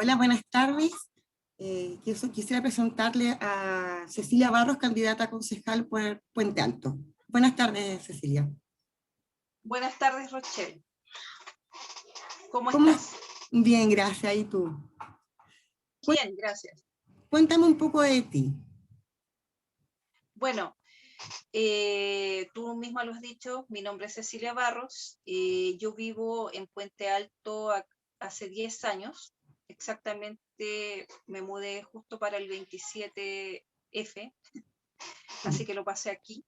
Hola, buenas tardes. Quisiera presentarle a Cecilia Barros, candidata a concejal por Puente Alto. Buenas tardes, Cecilia. Buenas tardes, Rochelle. ¿Cómo ¿Cómo estás? Bien, gracias. ¿Y tú? Bien, gracias. Cuéntame un poco de ti. Bueno, tú misma lo has dicho, mi nombre es Cecilia Barros. Yo vivo en Puente Alto hace 10 años. Exactamente me mudé justo para el 27F, así que lo pasé aquí.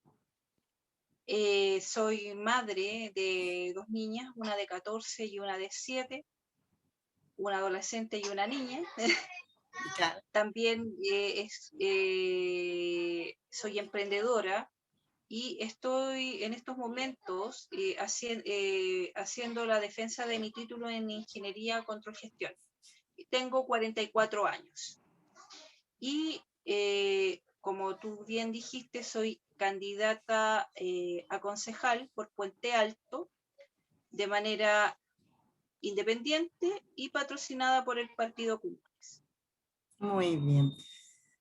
Soy madre de 2 niñas, una de 14 y una de 7, una adolescente y una niña. Claro. También soy emprendedora y estoy en estos momentos haciendo la defensa de mi título en Ingeniería Control Gestión. Tengo 44 años y como tú bien dijiste, soy candidata a concejal por Puente Alto de manera independiente y patrocinada por el Partido Cumbres. Muy bien.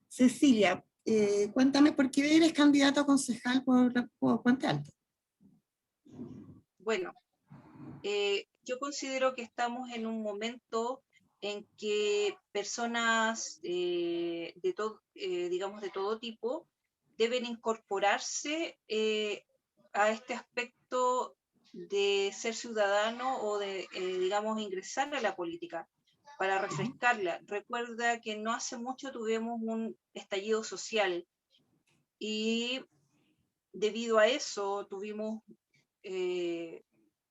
Cecilia, cuéntame por qué eres candidata a concejal por Puente Alto. Bueno, yo considero que estamos en un momento en que personas digamos, de todo tipo deben incorporarse a este aspecto de ser ciudadano o de, digamos, ingresar a la política para refrescarla. Recuerda que no hace mucho tuvimos un estallido social y debido a eso tuvimos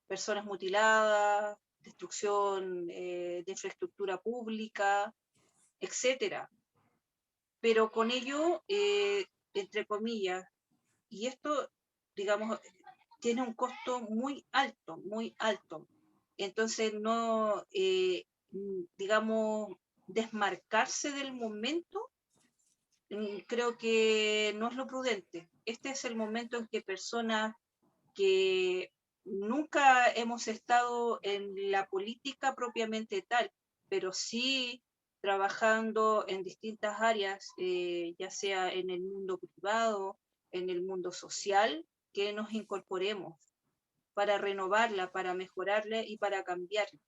personas mutiladas, destrucción de infraestructura pública, etcétera. Pero con ello, entre comillas, y esto, digamos, tiene un costo muy alto, muy alto. Entonces, no, digamos, desmarcarse del momento, creo que no es lo prudente. Este es el momento en que personas que nunca hemos estado en la política propiamente tal, pero sí trabajando en distintas áreas, ya sea en el mundo privado, en el mundo social, que nos incorporemos para renovarla, para mejorarla y para cambiarla.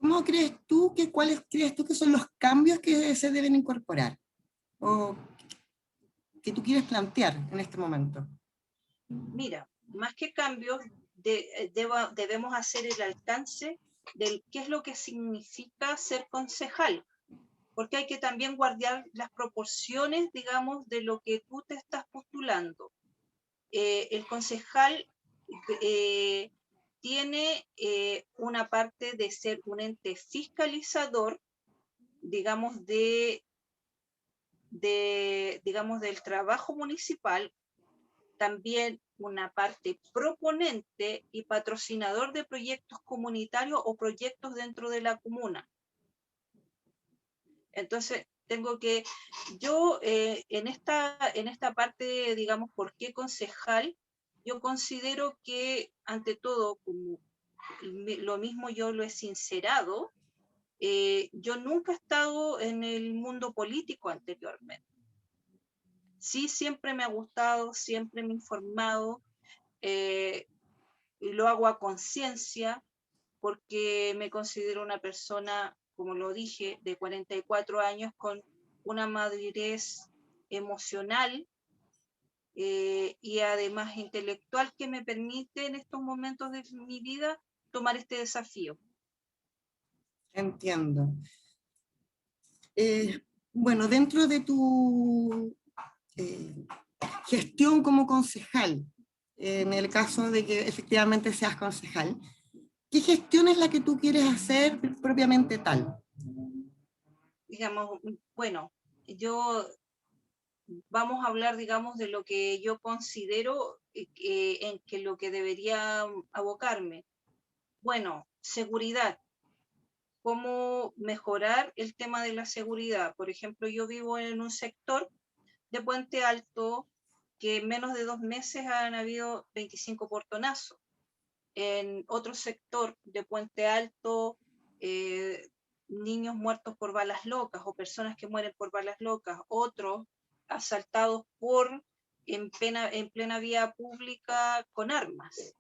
¿Cómo crees tú cuáles crees tú que son los cambios que se deben incorporar o que tú quieres plantear en este momento? Mira, más que cambios, debemos hacer el alcance del qué es lo que significa ser concejal, porque hay que también guardar las proporciones, digamos, de lo que tú te estás postulando. El concejal eh, tiene una parte de ser un ente fiscalizador, digamos, digamos, del trabajo municipal, también una parte proponente y patrocinador de proyectos comunitarios o proyectos dentro de la comuna. Entonces, yo en esta parte, digamos, ¿por qué concejal? Yo considero que, ante todo, como lo mismo yo lo he sincerado, yo nunca he estado en el mundo político anteriormente. Sí, siempre me ha gustado, siempre me he informado, eh, y lo hago a conciencia, porque me considero una persona, como lo dije, de 44 años con una madurez emocional y además intelectual que me permite en estos momentos de mi vida tomar este desafío. Entiendo. Bueno, dentro de tu eh, gestión como concejal, en el caso de que efectivamente seas concejal, ¿qué gestión es la que tú quieres hacer propiamente tal? Digamos, bueno, yo vamos a hablar, digamos, de lo que yo considero en que lo que debería abocarme. Bueno, seguridad. ¿Cómo mejorar el tema de la seguridad? Por ejemplo, yo vivo en un sector de Puente Alto que en menos de 2 meses han habido 25 portonazos. En otro sector de Puente Alto niños muertos por balas locas o personas que mueren por balas locas, otros asaltados en plena vía pública con armas.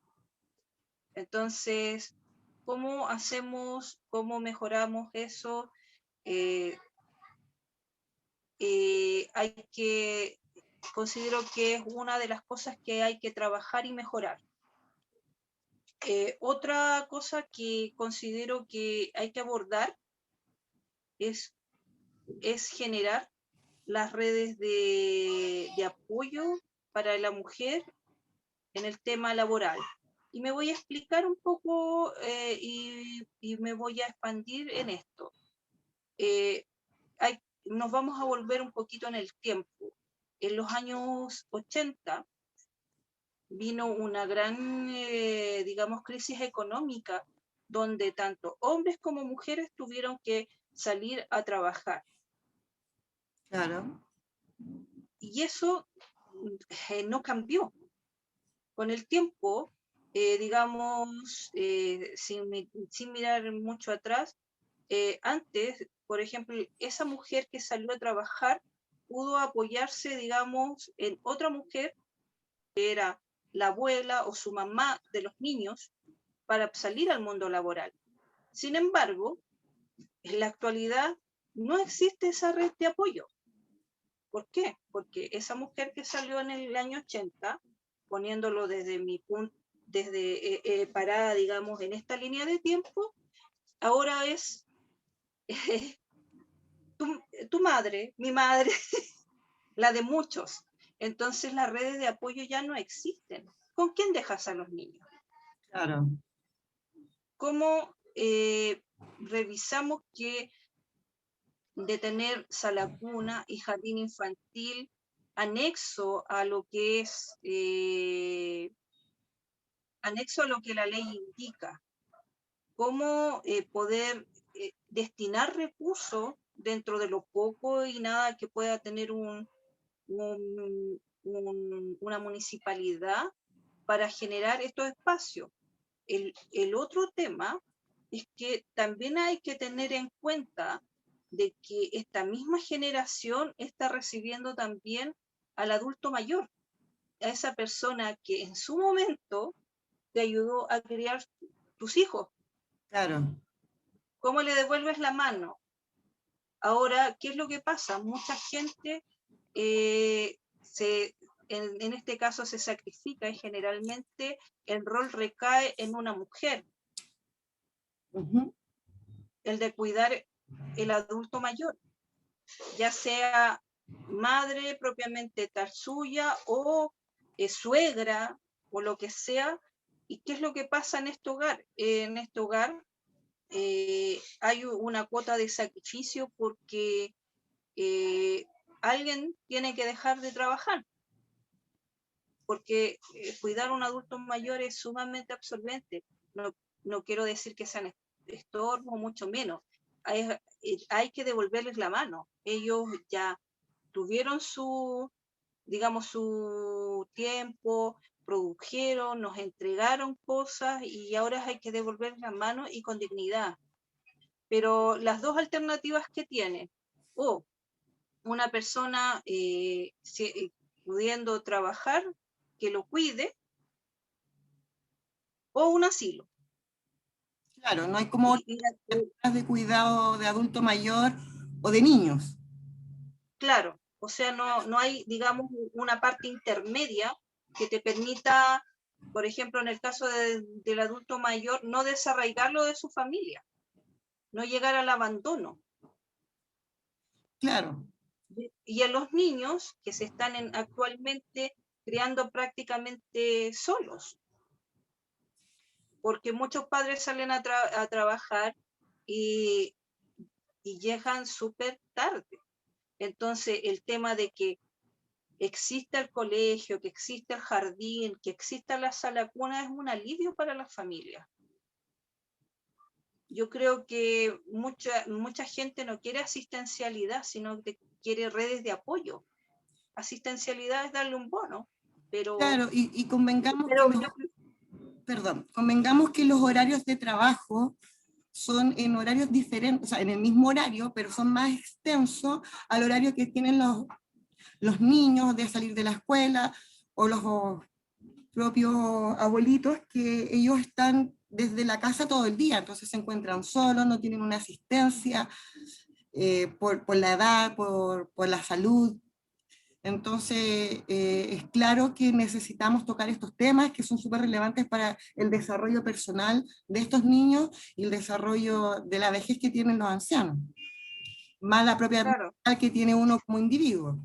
Entonces, ¿cómo hacemos, cómo mejoramos eso? Considero que es una de las cosas que hay que trabajar y mejorar. Otra cosa que considero que hay que abordar es generar las redes de apoyo para la mujer en el tema laboral. Y me voy a explicar un poco y me voy a expandir en esto. Nos vamos a volver un poquito en el tiempo. En los años 80 vino una gran, digamos, crisis económica donde tanto hombres como mujeres tuvieron que salir a trabajar. Claro. Y eso no cambió. Con el tiempo, digamos, sin mirar mucho atrás, antes, por ejemplo, esa mujer que salió a trabajar pudo apoyarse, digamos, en otra mujer que era la abuela o su mamá de los niños para salir al mundo laboral. Sin embargo, en la actualidad no existe esa red de apoyo. ¿Por qué? Porque esa mujer que salió en el año 80, poniéndolo desde mi punto, parada, digamos, en esta línea de tiempo, ahora es tu madre, mi madre, la de muchos. Entonces las redes de apoyo ya no existen. ¿Con quién dejas a los niños? Claro. ¿Cómo revisamos que de tener sala cuna y jardín infantil anexo a lo que es anexo a lo que la ley indica? ¿Cómo poder destinar recursos dentro de lo poco y nada que pueda tener una municipalidad para generar estos espacios? El otro tema es que también hay que tener en cuenta de que esta misma generación está recibiendo también al adulto mayor, a esa persona que en su momento te ayudó a criar tus hijos. Claro. ¿Cómo le devuelves la mano? Ahora, ¿qué es lo que pasa? Mucha gente en este caso se sacrifica y generalmente el rol recae en una mujer, el de cuidar el adulto mayor, ya sea madre propiamente tal suya o suegra o lo que sea. ¿Y qué es lo que pasa en este hogar? En este hogar hay una cuota de sacrificio porque alguien tiene que dejar de trabajar, porque cuidar a un adulto mayor es sumamente absorbente. No quiero decir que sean estorbo, mucho menos. Hay que devolverles la mano. Ellos ya tuvieron digamos, su tiempo, produjeron, nos entregaron cosas y ahora hay que devolverles la mano y con dignidad. Pero las dos alternativas que tiene, o una persona pudiendo trabajar, que lo cuide, o un asilo. Claro, no hay como de cuidado de adulto mayor o de niños. Claro, o sea, no hay, digamos, una parte intermedia que te permita, por ejemplo, en el caso del adulto mayor, no desarraigarlo de su familia, no llegar al abandono. Claro. Y a los niños que se están actualmente criando prácticamente solos, porque muchos padres salen a trabajar y llegan súper tarde. Entonces, el tema de que exista el colegio, que exista el jardín, que exista la sala cuna es un alivio para las familias. Yo creo que mucha gente no quiere asistencialidad, sino que quiere redes de apoyo. Asistencialidad es darle un bono, pero... Claro, y convengamos que convengamos que los horarios de trabajo son en horarios diferentes, o sea, en el mismo horario, pero son más extensos al horario que tienen los niños de salir de la escuela o los propios abuelitos, que ellos están desde la casa todo el día, entonces se encuentran solos, no tienen una asistencia por la edad, por la salud. Entonces, es claro que necesitamos tocar estos temas que son súper relevantes para el desarrollo personal de estos niños y el desarrollo de la vejez que tienen los ancianos, más la propia Claro, mental que tiene uno como individuo.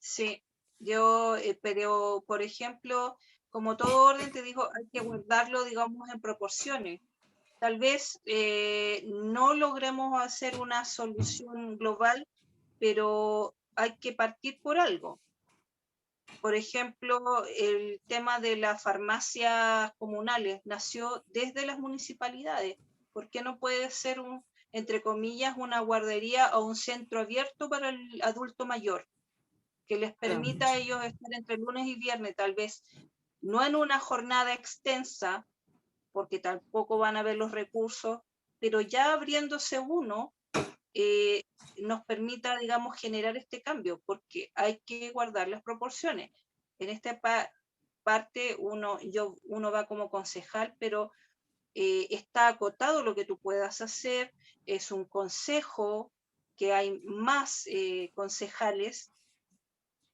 sí. Yo, pero por ejemplo, como todo orden, te digo, hay que guardarlo, digamos, en proporciones. Tal vez no logremos hacer una solución global, pero hay que partir por algo. Por ejemplo, el tema de las farmacias comunales nació desde las municipalidades. ¿Por qué no puede ser entre comillas, una guardería o un centro abierto para el adulto mayor, que les permita a ellos estar entre lunes y viernes, tal vez no en una jornada extensa, porque tampoco van a haber los recursos, pero ya abriéndose uno, eh, nos permita, digamos, generar este cambio, porque hay que guardar las proporciones. En esta parte uno va como concejal, pero está acotado lo que tú puedas hacer, es un consejo, que hay más concejales,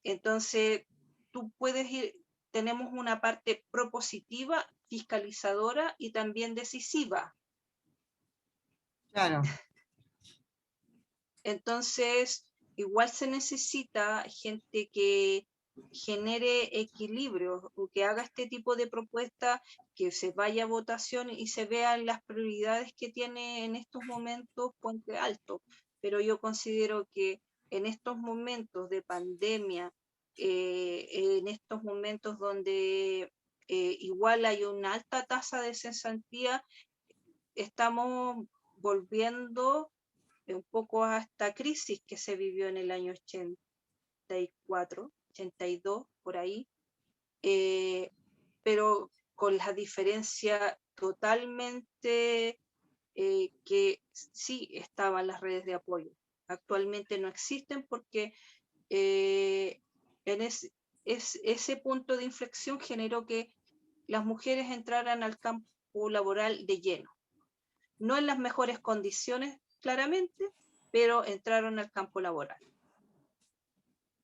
entonces tú puedes ir, tenemos una parte propositiva, fiscalizadora y también decisiva. Claro, Entonces, igual se necesita gente que genere equilibrio o que haga este tipo de propuesta, que se vaya a votación y se vean las prioridades que tiene en estos momentos Puente Alto. Pero yo considero que en estos momentos de pandemia, en estos momentos donde igual hay una alta tasa de cesantía, estamos volviendo un poco a esta crisis que se vivió en el año 84, 82, por ahí, eh, pero con la diferencia totalmente que sí estaban las redes de apoyo. Actualmente no existen porque en ese punto de inflexión generó que las mujeres entraran al campo laboral de lleno. No en las mejores condiciones, claramente, pero entraron al campo laboral.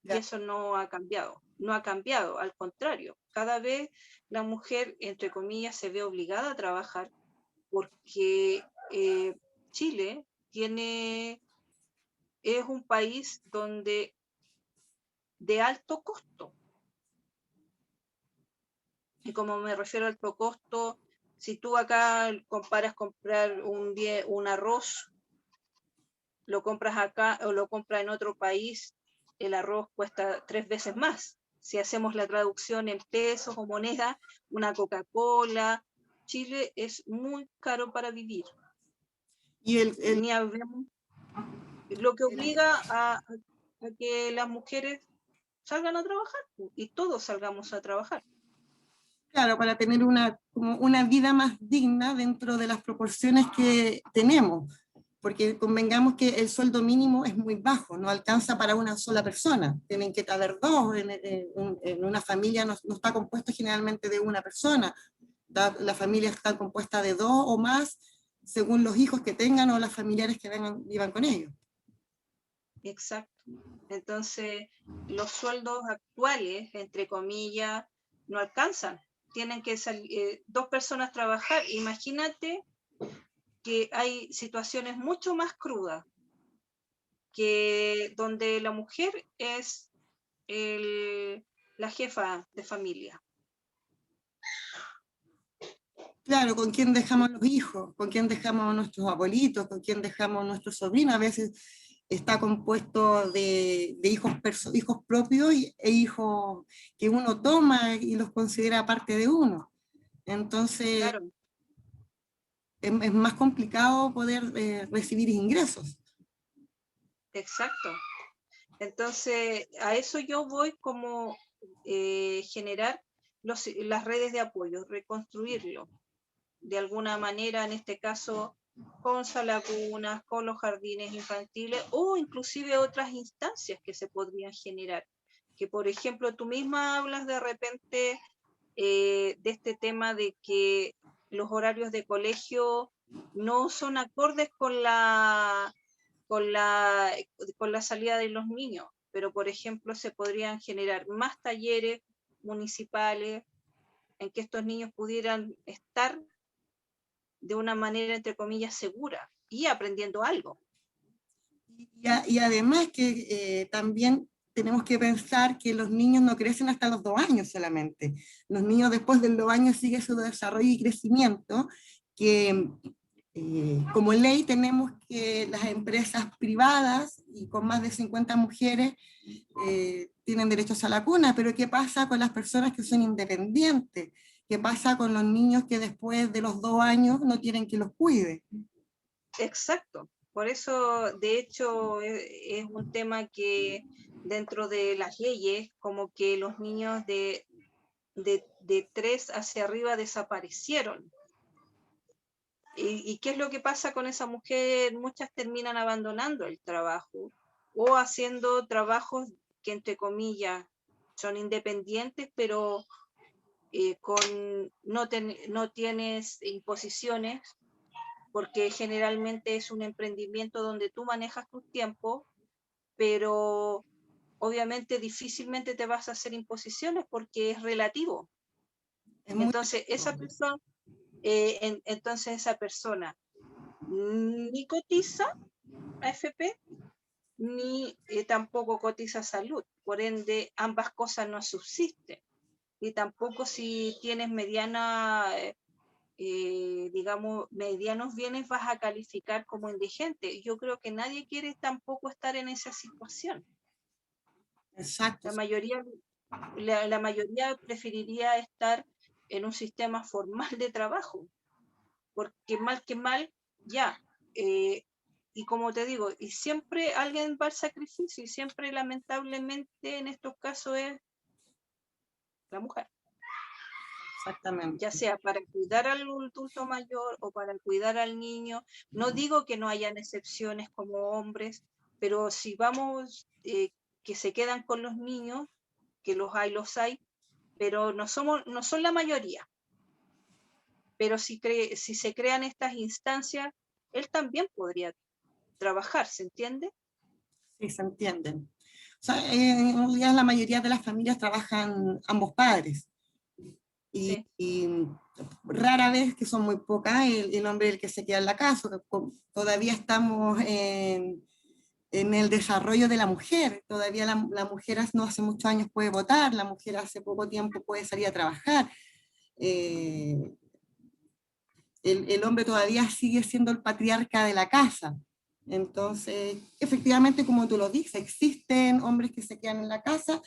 Y ya. eso no ha cambiado, no ha cambiado, al contrario, cada vez la mujer, entre comillas, se ve obligada a trabajar porque Chile es un país donde de alto costo. Y como me refiero a alto costo, si tú acá comparas comprar un arroz, lo compras acá o lo compras en otro país, el arroz cuesta 3 veces más. Si hacemos la traducción en pesos o moneda, una Coca-Cola, Chile es muy caro para vivir. Y Ni hablemos, lo que obliga a que las mujeres salgan a trabajar y todos salgamos a trabajar. claro, para tener como una vida más digna dentro de las proporciones que tenemos, porque convengamos que el sueldo mínimo es muy bajo, no alcanza para una sola persona, tienen que haber dos, en una familia no está compuesta generalmente de una persona, la familia está compuesta de dos o más, según los hijos que tengan o las familiares que vivan con ellos. Exacto. Entonces, los sueldos actuales, entre comillas, no alcanzan. Tienen que salir 2 personas trabajar. Imagínate que hay situaciones mucho más crudas, que donde la mujer es la jefa de familia. Claro, con quién dejamos los hijos, con quién dejamos a nuestros abuelitos, con quién dejamos a nuestros sobrinos. A veces está compuesto de hijos propios e hijos que uno toma y los considera parte de uno. Entonces Claro, es más complicado poder recibir ingresos. exacto. Entonces, a eso yo voy como generar las redes de apoyo, reconstruirlo. De alguna manera, en este caso, con salacunas, con los jardines infantiles o inclusive otras instancias que se podrían generar. Que por ejemplo tú misma hablas de repente de este tema de que los horarios de colegio no son acordes con la, con la salida de los niños, pero por ejemplo se podrían generar más talleres municipales en que estos niños pudieran estar de una manera, entre comillas, segura y aprendiendo algo. Y además que también tenemos que pensar que los niños no crecen hasta los 2 años solamente. Los niños después de los 2 años sigue su desarrollo y crecimiento, que como ley tenemos que las empresas privadas y con más de 50 mujeres tienen derechos a la cuna, pero ¿qué pasa con las personas que son independientes? ¿Qué pasa con los niños que después de los 2 años no tienen que los cuide? Exacto. Por eso, de hecho, es un tema que dentro de las leyes, como que los niños de 3 hacia arriba desaparecieron. ¿Y qué es lo que pasa con esa mujer? Muchas terminan abandonando el trabajo o haciendo trabajos que, entre comillas, son independientes, pero no tienes imposiciones, porque generalmente es un emprendimiento donde tú manejas tus tiempos, pero obviamente difícilmente te vas a hacer imposiciones porque es relativo. Es muy Entonces, entonces esa persona ni cotiza AFP, ni tampoco cotiza salud. Por ende, ambas cosas no subsisten. Y tampoco si tienes digamos, medianos bienes vas a calificar como indigente. Yo creo que nadie quiere tampoco estar en esa situación. exacto. La mayoría preferiría estar en un sistema formal de trabajo, porque mal que mal, ya. Y como te digo, y siempre alguien va al sacrificio, y siempre lamentablemente en estos casos es la mujer, Exactamente. ya sea para cuidar al adulto mayor o para cuidar al niño. No digo que no hayan excepciones como hombres, pero si vamos, que se quedan con los niños, que los hay, pero no son la mayoría. Pero si se crean estas instancias, él también podría trabajar, ¿se entiende? Sí, se entienden. O sea, en realidad la mayoría de las familias trabajan ambos padres Sí, y rara vez, que son muy pocas, el hombre es el que se queda en la casa. Todavía estamos en el desarrollo de la mujer, todavía la mujer no hace muchos años puede votar, la mujer hace poco tiempo puede salir a trabajar. Eh, el hombre todavía sigue siendo el patriarca de la casa. Entonces, efectivamente, como tú lo dices, existen hombres que se quedan en la casa,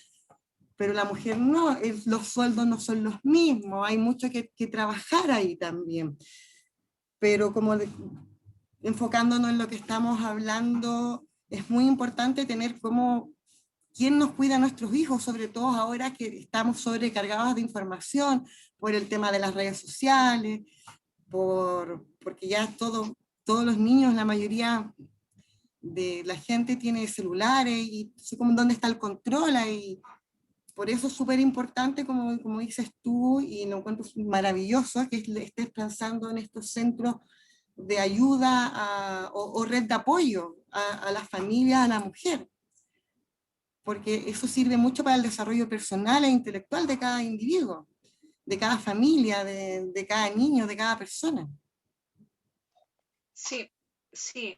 pero la mujer no, los sueldos no son los mismos, hay mucho que trabajar ahí también. Pero enfocándonos en lo que estamos hablando, es muy importante tener como quién nos cuida a nuestros hijos, sobre todo ahora que estamos sobrecargados de información por el tema de las redes sociales, porque ya todos los niños, la mayoría de la gente tiene celulares y sé como dónde está el control ahí. Por eso es súper importante, como dices tú, y lo encuentro maravilloso, que estés pensando en estos centros de ayuda o red de apoyo a las familias, a la mujer, porque eso sirve mucho para el desarrollo personal e intelectual de cada individuo, de cada familia, de cada niño, de cada persona. sí, sí.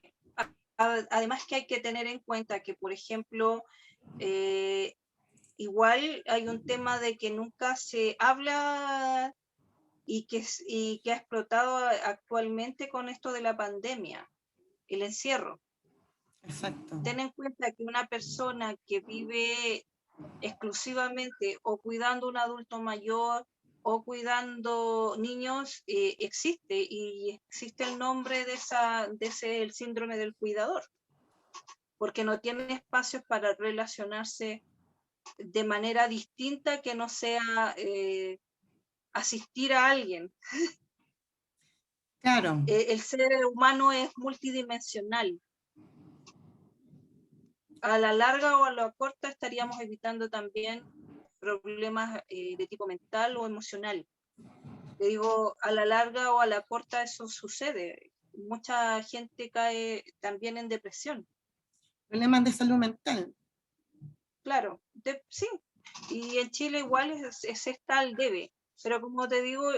Además que hay que tener en cuenta que, por ejemplo, eh, igual hay un tema de que nunca se habla y que ha explotado actualmente con esto de la pandemia, el encierro. Exacto. Ten en cuenta que una persona que vive exclusivamente o cuidando a un adulto mayor o cuidando niños existe y existe el nombre de ese el síndrome del cuidador, porque no tiene espacios para relacionarse de manera distinta que no sea asistir a alguien. Claro. El ser humano es multidimensional. A la larga o a la corta estaríamos evitando también problemas de tipo mental o emocional. Te digo, a la larga o a la corta eso sucede. Mucha gente cae también en depresión. Problemas de salud mental. Claro, sí. Y en Chile igual está al debe. Pero como te digo,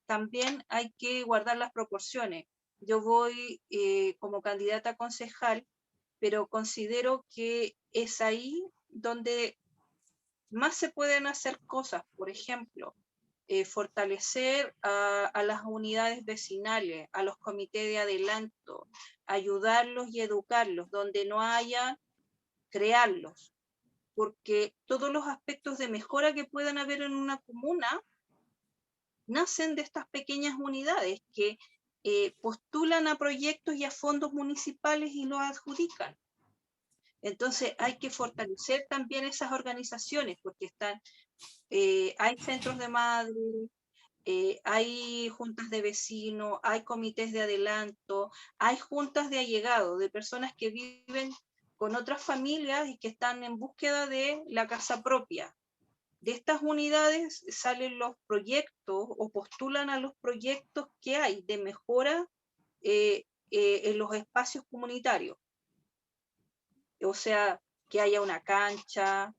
también hay que guardar las proporciones. Yo voy como candidata a concejal, pero considero que es ahí donde más se pueden hacer cosas. Por ejemplo, fortalecer a las unidades vecinales, a los comités de adelanto, ayudarlos y educarlos, donde no haya, crearlos, porque todos los aspectos de mejora que puedan haber en una comuna nacen de estas pequeñas unidades que postulan a proyectos y a fondos municipales y los adjudican. Entonces hay que fortalecer también esas organizaciones, porque hay centros de madre, hay juntas de vecinos, hay comités de adelanto, hay juntas de allegados, de personas que viven con otras familias y que están en búsqueda de la casa propia. De estas unidades salen los proyectos o postulan a los proyectos que hay de mejora en los espacios comunitarios. O sea, que haya una cancha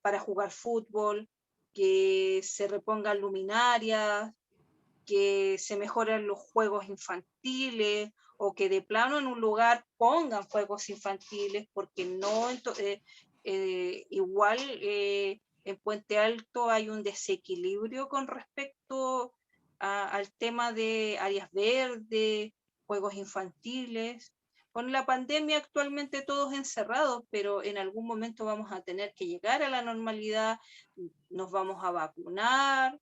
para jugar fútbol, que se repongan luminarias, que se mejoren los juegos infantiles o que de plano en un lugar pongan juegos infantiles, porque no, igual en Puente Alto hay un desequilibrio con respecto al tema de áreas verdes, juegos infantiles. Con la pandemia actualmente todos encerrados, pero en algún momento vamos a tener que llegar a la normalidad, nos vamos a vacunar,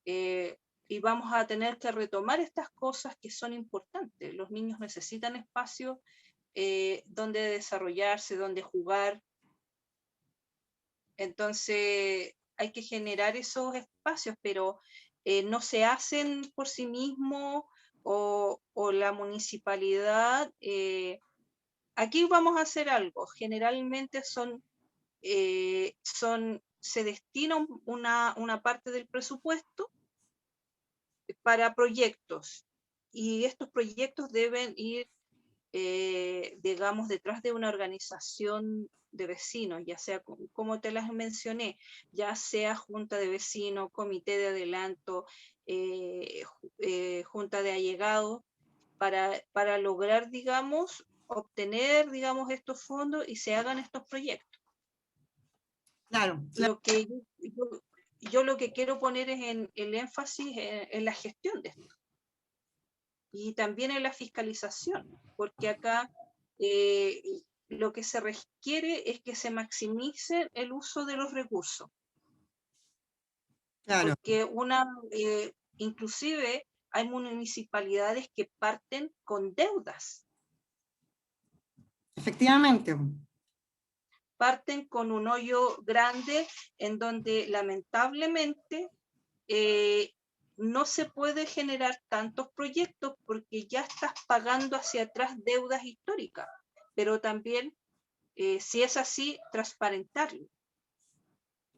y vamos a tener que retomar estas cosas que son importantes. Los niños necesitan espacio donde desarrollarse, donde jugar. Entonces hay que generar esos espacios, pero no se hacen por sí mismos o la municipalidad. Aquí vamos a hacer algo. Generalmente se destina una parte del presupuesto para proyectos, y estos proyectos deben ir, digamos, detrás de una organización de vecinos, ya sea, como te las mencioné, ya sea junta de vecinos, comité de adelanto, junta de allegados, para lograr, digamos, obtener, digamos, estos fondos y se hagan estos proyectos. Claro, claro. Lo que yo lo que quiero poner es en el énfasis en la gestión de esto. Y también en la fiscalización, porque acá lo que se requiere es que se maximice el uso de los recursos. Claro, Porque inclusive hay municipalidades que parten con deudas. efectivamente. Parten con un hoyo grande en donde lamentablemente no se puede generar tantos proyectos porque ya estás pagando hacia atrás deudas históricas, pero también, si es así, transparentarlo.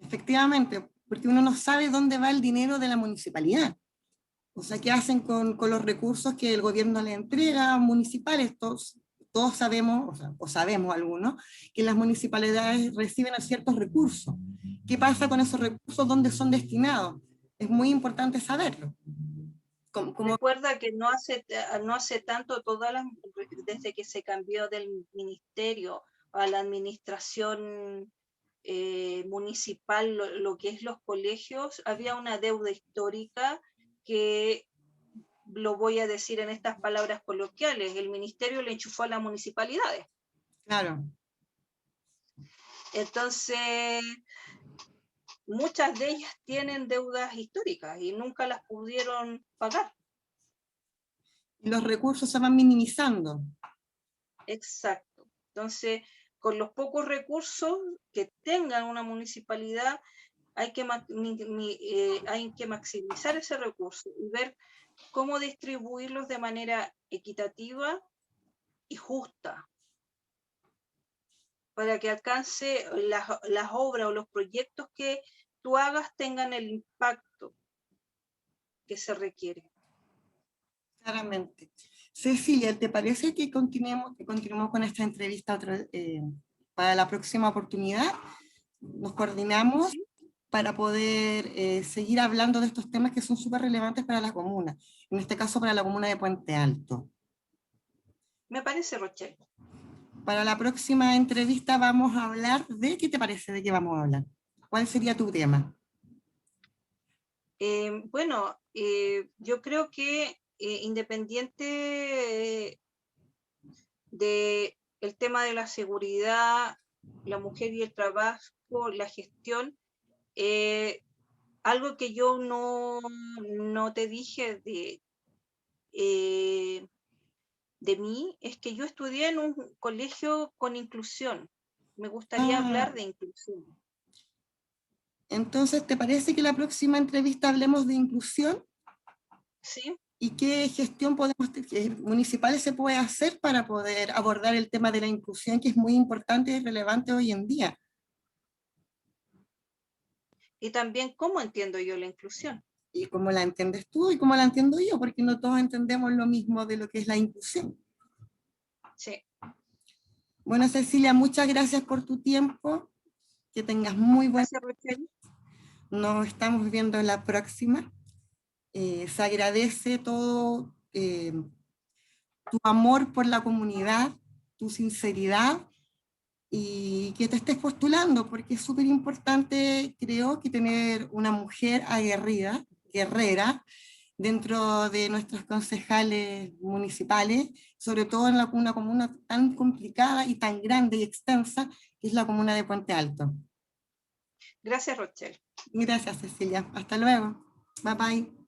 Efectivamente, porque uno no sabe dónde va el dinero de la municipalidad. O sea, ¿qué hacen con los recursos que el gobierno le entrega a municipales? Todos sabemos, o sabemos algunos, que las municipalidades reciben ciertos recursos. ¿Qué pasa con esos recursos? ¿Dónde son destinados? Es muy importante saberlo. Recuerda que no hace tanto, desde que se cambió del ministerio a la administración municipal, lo que es los colegios, había una deuda histórica que, lo voy a decir en estas palabras coloquiales, el ministerio le enchufó a las municipalidades. Claro. Entonces, muchas de ellas tienen deudas históricas y nunca las pudieron pagar. Y los recursos se van minimizando. Exacto. Entonces, con los pocos recursos que tengan una municipalidad, hay que maximizar ese recurso y ver cómo distribuirlos de manera equitativa y justa, para que alcance las obras o los proyectos que tú hagas tengan el impacto que se requiere. Claramente. Cecilia, ¿te parece que continuemos con esta entrevista para la próxima oportunidad? Nos coordinamos ¿Sí? para poder seguir hablando de estos temas que son súper relevantes para la comuna, en este caso para la comuna de Puente Alto. Me parece, Rochelle. Para la próxima entrevista vamos a hablar de, ¿qué te parece de qué vamos a hablar? ¿Cuál sería tu tema? Bueno, yo creo que independiente de el tema de la seguridad, la mujer y el trabajo, la gestión, algo que yo no te dije de mí es que yo estudié en un colegio con inclusión. Me gustaría Ah, hablar de inclusión. entonces, ¿te parece que la próxima entrevista hablemos de inclusión? ¿Sí? ¿Y qué gestión municipal se puede hacer para poder abordar el tema de la inclusión, que es muy importante y relevante hoy en día? Y también cómo entiendo yo la inclusión. Y cómo la entiendes tú y cómo la entiendo yo, porque no todos entendemos lo mismo de lo que es la inclusión. Sí. Bueno, Cecilia, muchas gracias por tu tiempo. Que tengas muy buen Gracias, Rochelle. día. Nos estamos viendo en la próxima. Se agradece todo tu amor por la comunidad, tu sinceridad y que te estés postulando, porque es súper importante, creo, que tener una mujer aguerrida, guerrera, dentro de nuestros concejales municipales, sobre todo en una comuna tan complicada y tan grande y extensa, que es la comuna de Puente Alto. Gracias, Rochelle. Gracias, Cecilia. Hasta luego. Bye bye.